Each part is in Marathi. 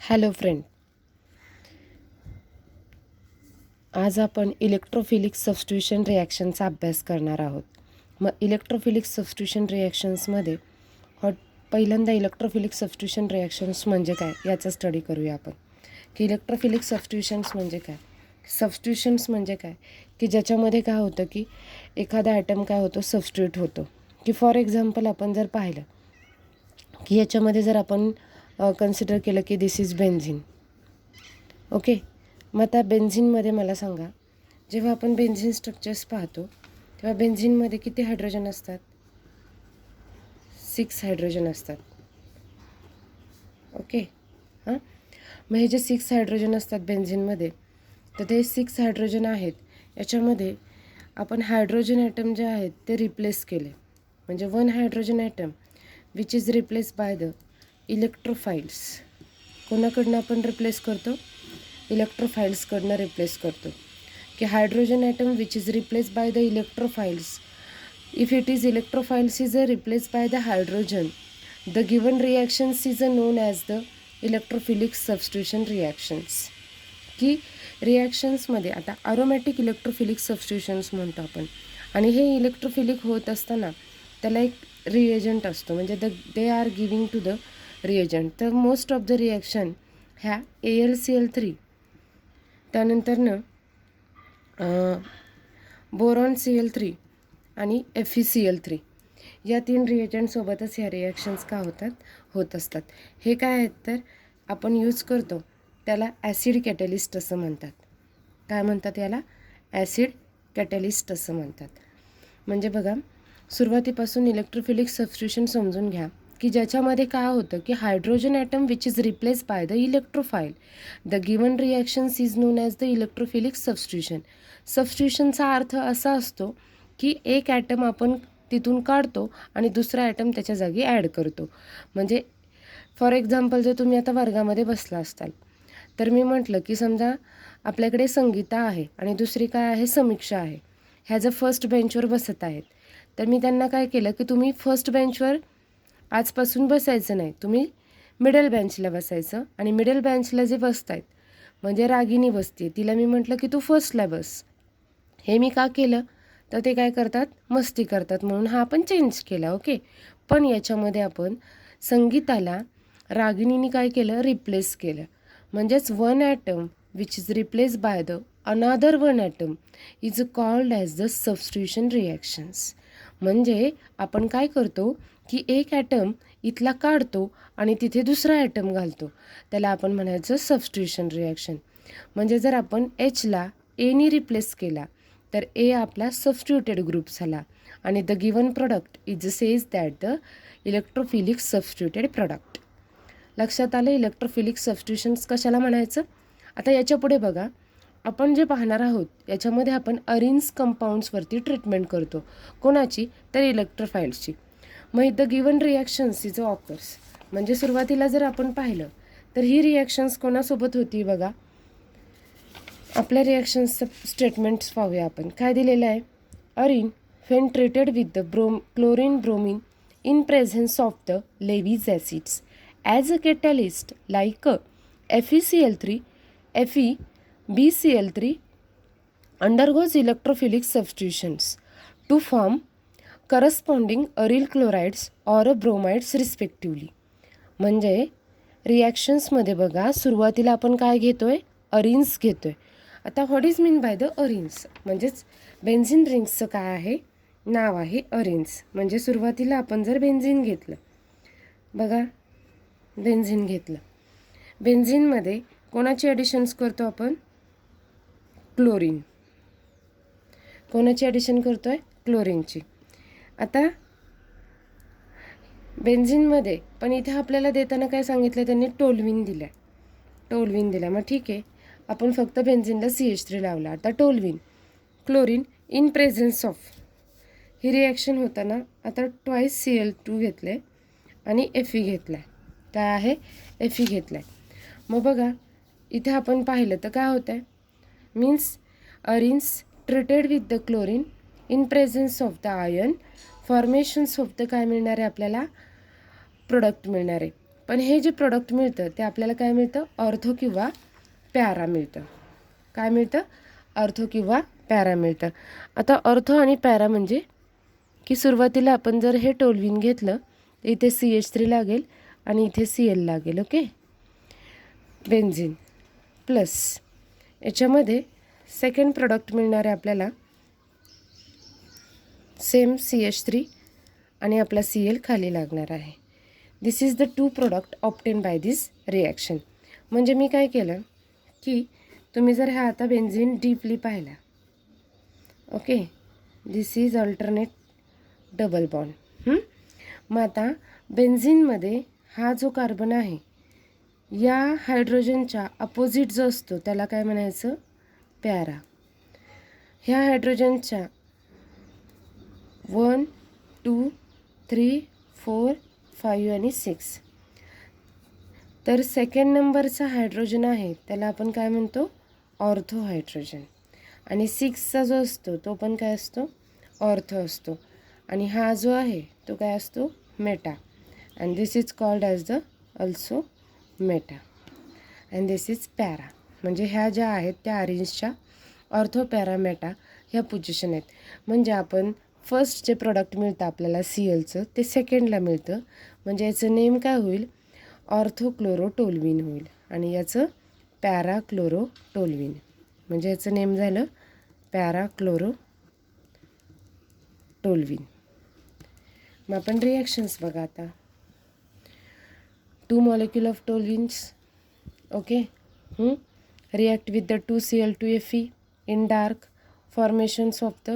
हॅलो फ्रेंड, आज आपण इलेक्ट्रोफिलिक सबस्टिट्यूशन रिॲक्शनचा अभ्यास करणार आहोत. मग इलेक्ट्रोफिलिक सबस्टिट्यूशन रिॲक्शन्समध्ये पहिल्यांदा इलेक्ट्रोफिलिक सबस्टिट्यूशन रिॲक्शन्स म्हणजे काय याचा स्टडी करूया आपण. की इलेक्ट्रोफिलिक सबस्टिट्यूशन्स म्हणजे काय, सबस्टिट्यूशन्स म्हणजे काय की ज्याच्यामध्ये काय होतं की एखादा ॲटम काय होतो सबस्टिट्यूट होतो. की फॉर एक्झाम्पल आपण जर पाहिलं की याच्यामध्ये जर आपण कन्सिडर केलं की दिस इज बेन्झिन. ओके, मग त्या बेन्झिनमध्ये मला सांगा, जेव्हा आपण बेन्झिन स्ट्रक्चर्स पाहतो तेव्हा बेन्झिनमध्ये किती हायड्रोजन असतात? 6 हायड्रोजन असतात. ओके हां, मग हे जे 6 हायड्रोजन असतात बेन्झिनमध्ये, तर ते 6 हायड्रोजन आहेत. याच्यामध्ये आपण हायड्रोजन ॲटम जे आहेत ते रिप्लेस केले. म्हणजे 1 hydrogen atom which is replace by the electrophiles. कोणाकडनं आपण रिप्लेस करतो? इलेक्ट्रोफाइल्सकडनं रिप्लेस करतो. की hydrogen atom which is replace by the electrophiles. If it is electrophiles is replace by the hydrogen, the given reactions is known as the electrophilic substitution reactions. की रिॲक्शन्समध्ये आता अरोमॅटिक इलेक्ट्रोफिलिक सबस्टिट्यूशन्स म्हणतो आपण, आणि हे इलेक्ट्रोफिलिक होत असताना त्याला एक रिएजंट असतो, म्हणजे they are giving to the reagent. तर मोस्ट ऑफ द रिॲक्शन ह्या AlCl3, त्यानंतरनं बोरॉन Cl3 आणि FeCl3 या 3 रिएजंटसोबतच ह्या रिॲक्शन्स का होत असतात. हे काय आहेत तर आपण यूज करतो त्याला ॲसिड कॅटलिस्ट असं म्हणतात. काय म्हणतात याला? ॲसिड कॅटलिस्ट असं म्हणतात. म्हणजे बघा, सुरुवातीपासून इलेक्ट्रोफिलिक सबस्टिट्यूशन समजून घ्या की ज्याच्यामध्ये काय होतं की hydrogen atom which is replace by the electrophile, the given reactions is known as the electrophilic substitution. सबस्टिट्यूशनचा अर्थ असा असतो की एक ॲटम आपण तिथून काढतो आणि दुसरा ॲटम त्याच्या जागी ॲड करतो. म्हणजे फॉर एक्झाम्पल, जर तुम्ही आता वर्गामध्ये बसला असताल तर मी म्हटलं की समजा आपल्याकडे संगीता आहे आणि दुसरी काय आहे, समीक्षा आहे. ह्या जर फर्स्ट बेंचवर बसत आहेत तर मी त्यांना काय केलं की तुम्ही फर्स्ट बेंचवर आजपासून बसायचं नाही, तुम्ही मिडल बेंचला बसायचं. आणि मिडल बेंचला जे बसत आहेत म्हणजे रागिनी बसते, तिला मी म्हटलं की तू फर्स्टला बस. हे मी का केलं तर ते काय करतात, मस्ती करतात, म्हणून हा आपण चेंज केला. ओके, पण याच्यामध्ये आपण संगीताला रागिनीने काय केलं, रिप्लेस केलं. म्हणजेच 1 atom which is replace by the another 1 atom is called as the substitution reactions. म्हणजे आपण काय करतो की एक ॲटम इथला काढतो आणि तिथे दुसरा ॲटम घालतो, त्याला आपण म्हणायचं सबस्टिट्यूशन रिॲक्शन. म्हणजे जर आपण Hला Aनी रिप्लेस केला तर A आपला सबस्टिट्यूटेड ग्रुप झाला आणि the given product is says that the electrophilic substituted product. लक्षात आलं इलेक्ट्रोफिलिक सबस्टिट्यूशन्स कशाला म्हणायचं. आता याच्या पुढे बघा, आपण जे पाहणार आहोत याच्यामध्ये आपण अरिन्स कंपाऊंड्सवरती ट्रीटमेंट करतो. कोणाची तर इलेक्ट्रोफाइल्सची. मग the given reactions is occurs. म्हणजे सुरुवातीला जर आपण पाहिलं तर ही रिॲक्शन्स कोणासोबत होती बघा. आपल्या रिॲक्शन्सचं स्टेटमेंट्स पाहूया आपण. काय दिलेलं आहे, अरिन when treated with the chlorine bromine in presence of the Lewis acids as a catalyst like FeCl3, FeBCl3 undergoes electrophilic substitutions to form corresponding aryl chlorides or bromides respectively. म्हणजे रिॲक्शन्समध्ये बघा, सुरुवातीला आपण काय घेतोय, अरिन्स घेतोय. आता what is mean by the arenes, म्हणजेच बेन्झिन रिंग्सचं काय आहे, नाव आहे अरिन्स. म्हणजे सुरुवातीला आपण जर बेन्झिन घेतलं, बघा बेन्झिन घेतलं, बेन्झिनमध्ये कोणाची ॲडिशन्स करतो आपण, क्लोरीन. कोणाची ॲडिशन करतोय, क्लोरीनची. आता बेन्झिनमध्ये पण इथे आपल्याला देताना काय सांगितलं त्यांनी, टोल्विन दिला. मग ठीक आहे, आपण फक्त बेन्झिनला CH3 लावला. आता toluene, chlorine in presence of, ही रिॲक्शन होताना आता ट्वाईस Cl2 घेतले आणि Fe घेतला आहे. काय आहे, Fe घेतला आहे. मग बघा इथे आपण पाहिलं तर काय होतं आहे, means arenes treated with the chlorine in presence of the ion, formations of the काय मिळणार आहे आपल्याला, प्रोडक्ट मिळणार आहे. पण हे जे प्रोडक्ट मिळतं ते आपल्याला काय मिळतं, ऑर्थो किंवा पॅरा मिळतं. काय मिळतं, ऑर्थो किंवा पॅरा मिळतं. आता ऑर्थो आणि पॅरा म्हणजे की सुरुवातीला आपण जर हे टोलविन घेतलं तर इथे CH3 लागेल आणि इथे Cl लागेल. ओके, बेन्झिन प्लस याच्यामध्ये सेकंड प्रोडक्ट मिळणार आहे आपल्याला, सेम CH3 आणि आपला Cl खाली लागणार आहे. This is the two product obtain by this reaction. म्हणजे मी काय केलं की तुम्ही जर हा आता बेन्झिन डीपली पाहिला, okay, this is alternate double bond. मग आता बेन्झिनमध्ये हा जो कार्बन आहे या हायड्रोजनच्या अपोजिट जो असतो त्याला काय म्हणायचं, पॅरा. ह्या हायड्रोजनच्या 1 2 3 4 5 आणि 6, तर सेकंड नंबरचा हायड्रोजन आहे त्याला आपण काय म्हणतो, ऑर्थो हायड्रोजन. आणि 6चा जो असतो तो पण काय असतो, ऑर्थो असतो. आणि हा जो आहे तो काय असतो, Meta. And this is called as the also Meta and this is para. म्हणजे ह्या ज्या आहेत त्या अरेंजच्या ऑर्थो पॅरा मेटा ह्या पोझिशन आहेत. म्हणजे आपण फर्स्ट जे प्रोडक्ट मिळतं आपल्याला Clचं ते सेकंडला मिळतं. म्हणजे याचं नेम काय होईल, ऑर्थोक्लोरोटोल्विन होईल. आणि याचं पॅराक्लोरोटोल्विन. म्हणजे याचं नेम झालं पॅराक्लोरोटोल्विन. मग आपण रिॲक्शन्स बघा आता. 2 molecule of toluenes, okay, react with the 2Cl2Fe in dark formations of the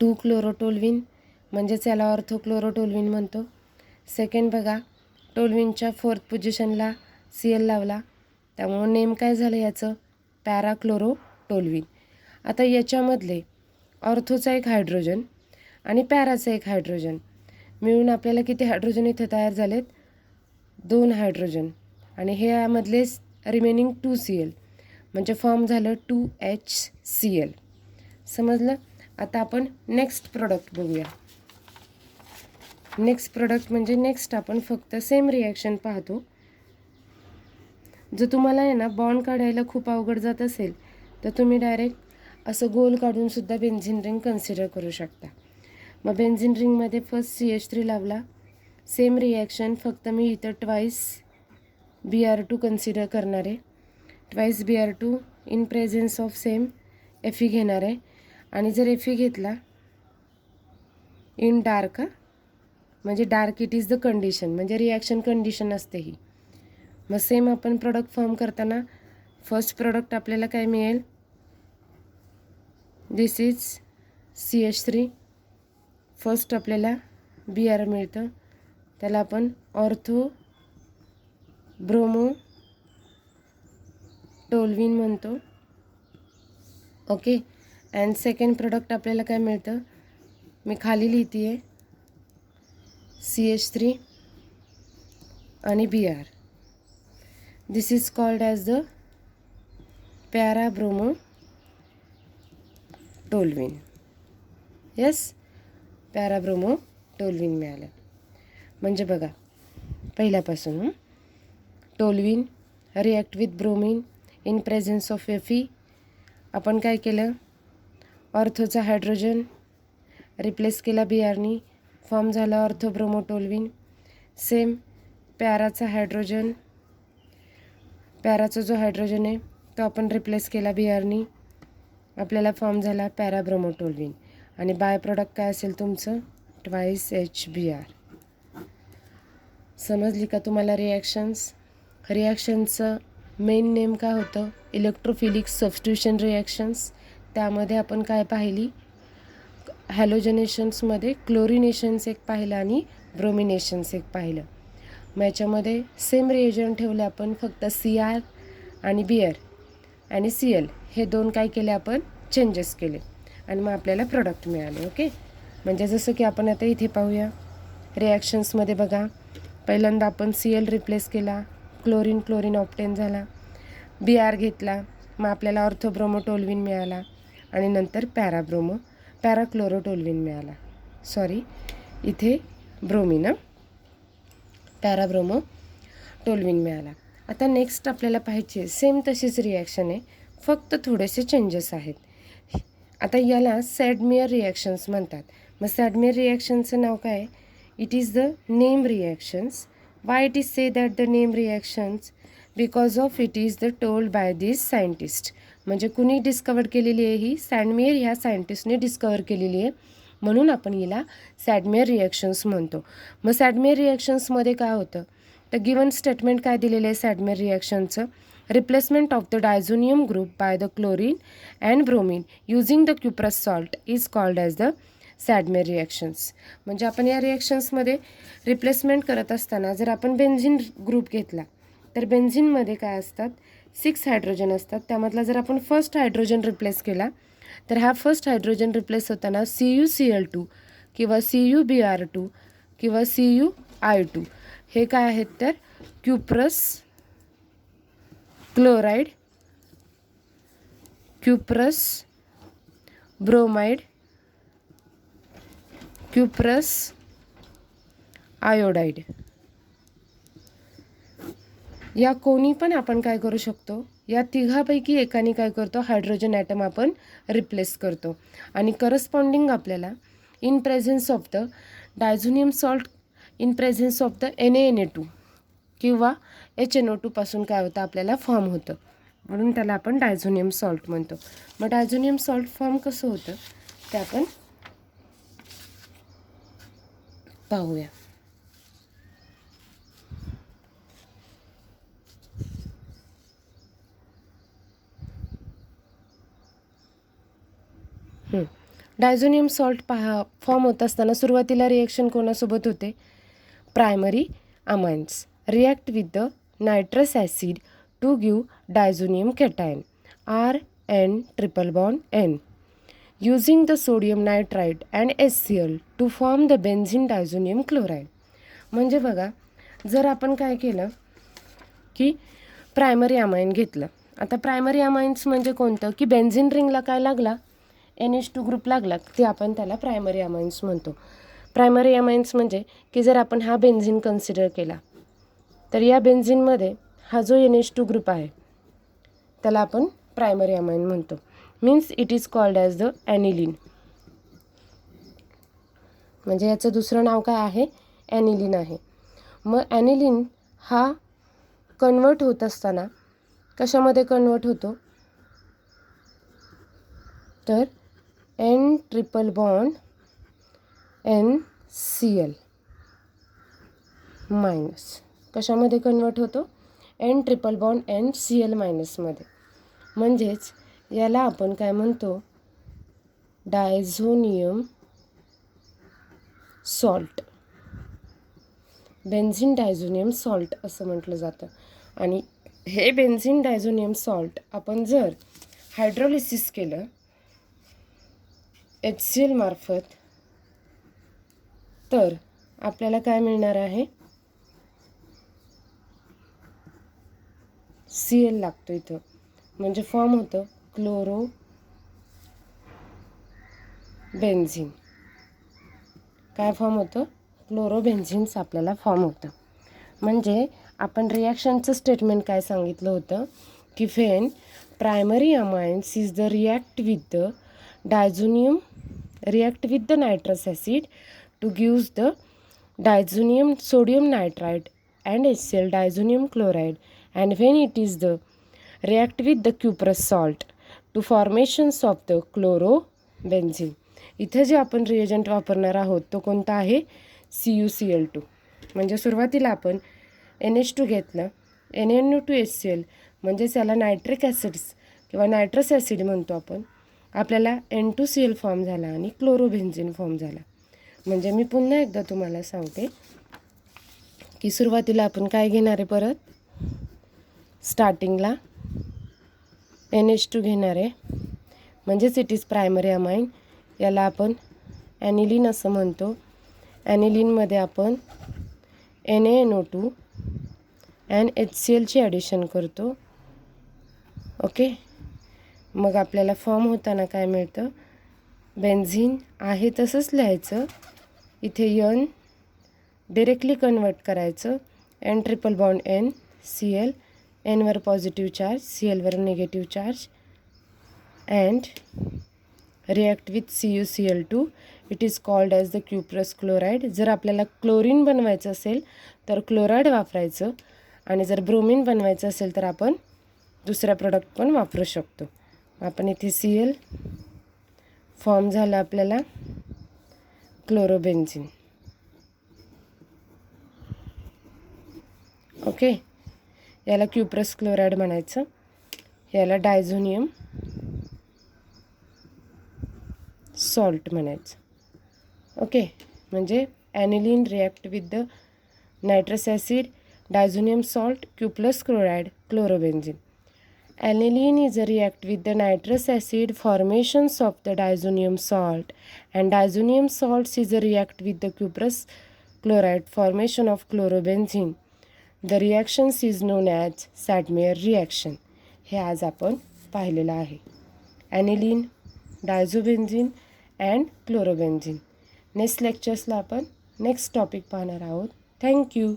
2-chlorotoluene, म्हणजेच याला ऑर्थोक्लोरोटोल्विन म्हणतो. सेकंड बघा, टोल्विनच्या 4th पोझिशनला Cl लावला, त्यामुळं नेम काय झालं याचं, पॅराक्लोरोटोल्विन. आता याच्यामधले ऑर्थोचा एक हायड्रोजन आणि पॅराचा एक हायड्रोजन मिळून आपल्याला किती हायड्रोजन इथे तयार झालेत, 2 हायड्रोजन. आणि हे यामधले रिमेनिंग 2Cl म्हणजे फॉर्म झालं 2HCl. समजलं. आता आपण नेक्स्ट प्रोडक्ट बघूया. नेक्स्ट प्रोडक्ट म्हणजे नेक्स्ट आपण फक्त सेम रिॲक्शन पाहतो. जर तुम्हाला आहे ना बॉन्ड काढायला खूप अवघड जात असेल तर तुम्ही डायरेक्ट असं गोल काढून सुद्धा बेन्झिन रिंग कन्सिडर करू शकता. मग बेन्झिन रिंगमध्ये फर्स्ट CH3 लावला, सेम रिॲक्शन, फक्त मी इथं ट्वाईस Br2 कन्सिडर करणार आहे. Twice Br2 in presence of same Fe घेणार आहे. आणि जर Fe घेतला इन डार्क, म्हणजे dark it is the condition, म्हणजे रिॲक्शन कंडिशन असते ही. मग सेम आपण प्रोडक्ट फॉर्म करताना फर्स्ट प्रोडक्ट आपल्याला काय मिळेल, दिस इज CH3. फर्स्ट आपल्याला Br मिळतं, त्याला आपण ऑर्थो ब्रोमो टोल्विन म्हणतो. ओके. अँड सेकंड प्रोडक्ट आपल्याला काय मिळतं, मी खाली लिहिते आहे, CH3 आणि Br. This is called as the parabromo toluene. Yes, parabromo toluene मिळालं. म्हणजे बघा पहिल्यापासून, toluene react with bromine in presence of Fe. आपण काय केलं, ऑर्थोचा हायड्रोजन रिप्लेस केला Brनी, फॉर्म झाला ऑर्थोब्रोमोटोल्विन. सेम पॅराचा हायड्रोजन, पॅराचा जो हायड्रोजन आहे तो आपण रिप्लेस केला Brनी, आपल्याला फॉर्म झाला पॅराब्रोमोटोल्विन. आणि बाय प्रोडक्ट काय असेल तुमचं, ट्वाईस HBr. समजली का तुम्हाला रिॲक्शन्स. रिॲक्शनचं मेन नेम काय होतं, इलेक्ट्रोफिलिक सबस्टिट्यूशन रिॲक्शन्स. त्यामध्ये आपण काय पाहिली, हॅलोजनेशन्समध्ये क्लोरिनेशन्स एक पाहिलं आणि ब्रोमिनेशन्स एक पाहिलं. मग याच्यामध्ये सेम रिएजंट ठेवले आपण, फक्त Cr आणि Br आणि Cl हे दोन काय केले आपण, चेंजेस केले आणि मग आपल्याला प्रोडक्ट मिळाले. ओके. म्हणजे जसं की आपण आता इथे पाहूया रिॲक्शन्समध्ये बघा, पहिल्यांदा आपण Cl रिप्लेस केला, क्लोरीन ऑप्टेन झाला, Br घेतला, मग आपल्याला ऑर्थोब्रोमोटोल्विन मिळाला आणि नंतर पॅराक्लोरोटोल्विन मिळाला. सॉरी, इथे ब्रोमिन. पॅराब्रोमो टोल्विन मिळाला. आता नेक्स्ट आपल्याला पाहायचे सेम तशीच रिॲक्शन आहे, फक्त थोडेसे चेंजेस आहेत. आता याला सॅडमेयर रिॲक्शन्स म्हणतात. मग सॅडमेयर रिॲक्शनचं नाव काय आहे? It is the name reactions. Why it is say that the name reactions? Because of it is the told by this scientist. म्हणजे कुणी डिस्कवर केलेली आहे? ही सॅडमेयर ह्या सायंटिस्टने डिस्कवर केलेली आहे, म्हणून आपण हिला सॅडमेयर रिॲक्शन्स म्हणतो. मग सॅडमेयर रिॲक्शन्समध्ये काय होतं? तर गिवन स्टेटमेंट काय दिलेलं आहे सॅडमेयर रिॲक्शनचं? Replacement of the diazonium group by the chlorine and bromine using the cuprous salt is called as the Sandmeyer reactions. म्हणजे आपण या रिॲक्शन्समध्ये रिप्लेसमेंट करत असताना जर आपण बेन्झिन ग्रुप घेतला तर बेन्झिनमध्ये काय असतात? 6 हायड्रोजन असतात. त्यामधला जर आपण फर्स्ट हायड्रोजन रिप्लेस केला तर हा फर्स्ट हायड्रोजन रिप्लेस होताना CuCl2 किंवा CuBr2 किंवा CuI2 हे काय आहेत? तर cuprous chloride, cuprous bromide, cuprous iodide. या कोणी पण आपण काय करू शकतो? या तिघापैकी एकाने काय करतो? हायड्रोजन ॲटम आपण रिप्लेस करतो. आणि करस्पॉन्डिंग आपल्याला in presence of the diazonium salt, in presence of the NaNa2 किंवा HNO2 पासून काय होतं? आपल्याला फॉर्म होतं, म्हणून त्याला आपण डायझोनियम सॉल्ट म्हणतो. मग डायझोनियम सॉल्ट फॉर्म कसं होतं ते आपण पाहूया. डायझोनियम सॉल्ट फॉर्म होत असताना सुरुवातीला रिॲक्शन कोणासोबत होते? Primary amines react with the nitrous acid to give diazonium cation RN triple bond N using the sodium nitride and HCl to form the benzene diazonium chloride. म्हणजे बघा, जर आपण काय केलं की प्रायमरी अमाइन घेतलं. आता प्रायमरी अमाइन्स म्हणजे कोणतं? की बेन्झिन रिंगला काय लागला? NH2 ग्रुप लागला, ते आपण त्याला प्रायमरी अमाइन्स म्हणतो. प्रायमरी अमाइन्स म्हणजे की जर आपण हा बेन्झिन कन्सिडर केला तर या बेन्झिनमध्ये हा जो NH2 ग्रुप आहे त्याला आपण प्रायमरी अमाइन म्हणतो. Means it is called as the aniline. म्हणजे याचं दुसरं नाव काय आहे? ॲनिलिन आहे. मग ॲनिलिन हा कन्वर्ट होत असताना कशामध्ये कन्वर्ट होतो? तर N triple bond NCl minus कशामध्ये कन्वर्ट होतो? N triple bond NCl मायनसमध्ये. म्हणजेच याला आपण काय म्हणतो? Diazonium salt, benzene diazonium salt असं म्हटलं जातं. आणि हे बेन्झिन डायझोनियम सॉल्ट आपण जर हायड्रोलिसिस केलं HCl मार्फत तर आपल्याला काय मिळणार आहे? Cl लागतो इथं, म्हणजे फॉर्म होतं क्लोरो बेन्झिन. काय फॉर्म होतं? क्लोरोबेन्झिन्स आपल्याला फॉर्म होतं. म्हणजे आपण रिॲक्शनचं स्टेटमेंट काय सांगितलं होतं? की when primary amines is the react with the diazonium, react with the nitrous acid to gives the diazonium sodium nitride and HCl diazonium chloride and when it is the react with the cuprous salt to formations of the chlorobenzene. इथं जे आपण रिएजंट वापरणार आहोत तो कोणता आहे? CuCl2. म्हणजे सुरुवातीला आपण NH2 घेतलं, NaNO2HCl म्हणजेच याला नायट्रिक ॲसिड्स किंवा नायट्रस ॲसिड म्हणतो आपण. आपल्याला N2Cl फॉर्म झाला आणि क्लोरोबेन्झिन फॉर्म झाला. म्हणजे मी पुन्हा एकदा तुम्हाला सांगते की सुरुवातीला आपण काय घेणार आहे? परत स्टार्टिंगला NH2 घेणार आहे, म्हणजेच इट इज प्रायमरी अमाइन. याला आपण ॲनिलिन असं म्हणतो. ॲनिलिनमध्ये आपण NaNO2 अँड HClची ॲडिशन करतो. ओके, मग आपल्याला फॉर्म होताना काय मिळतं? बेन्झिन आहे तसंच लिहायचं, इथे N डिरेक्टली कन्वर्ट करायचं N triple bond N Cl, N वर पॉझिटिव्ह चार्ज, Cl वर negative charge and react with CuCl2. It is called as the cuprous chloride. जर आपल्याला क्लोरीन बनवायचं असेल तर क्लोराईड वापरायचं आणि जर ब्रोमीन बनवायचं असेल तर आपण दुसरा प्रोडक्ट पण वापरू शकतो. आपण इथे Cl फॉर्म झाला आपल्याला क्लोरोबेन्झिन. ओके, याला क्युप्रस क्लोराईड म्हणायचं, याला डायझोनियम सॉल्ट म्हणायचं. ओके, म्हणजे aniline react with the nitrous acid, diazonium salt, cuprous chloride, chlorobenzene. Aniline is a react with the nitrous acid, formations of the diazonium salt, and diazonium salts is a react with the cuprous chloride, formation of chlorobenzene. The reactions is known as Sadmeyer reaction. हे आज आपण पाहिलेलं आहे. ॲनिलीन, डायझोबेन्झिन अँड क्लोरोबेन्झिन. नेक्स्ट लेक्चर्सला आपण नेक्स्ट टॉपिक पाहणार आहोत. थँक्यू.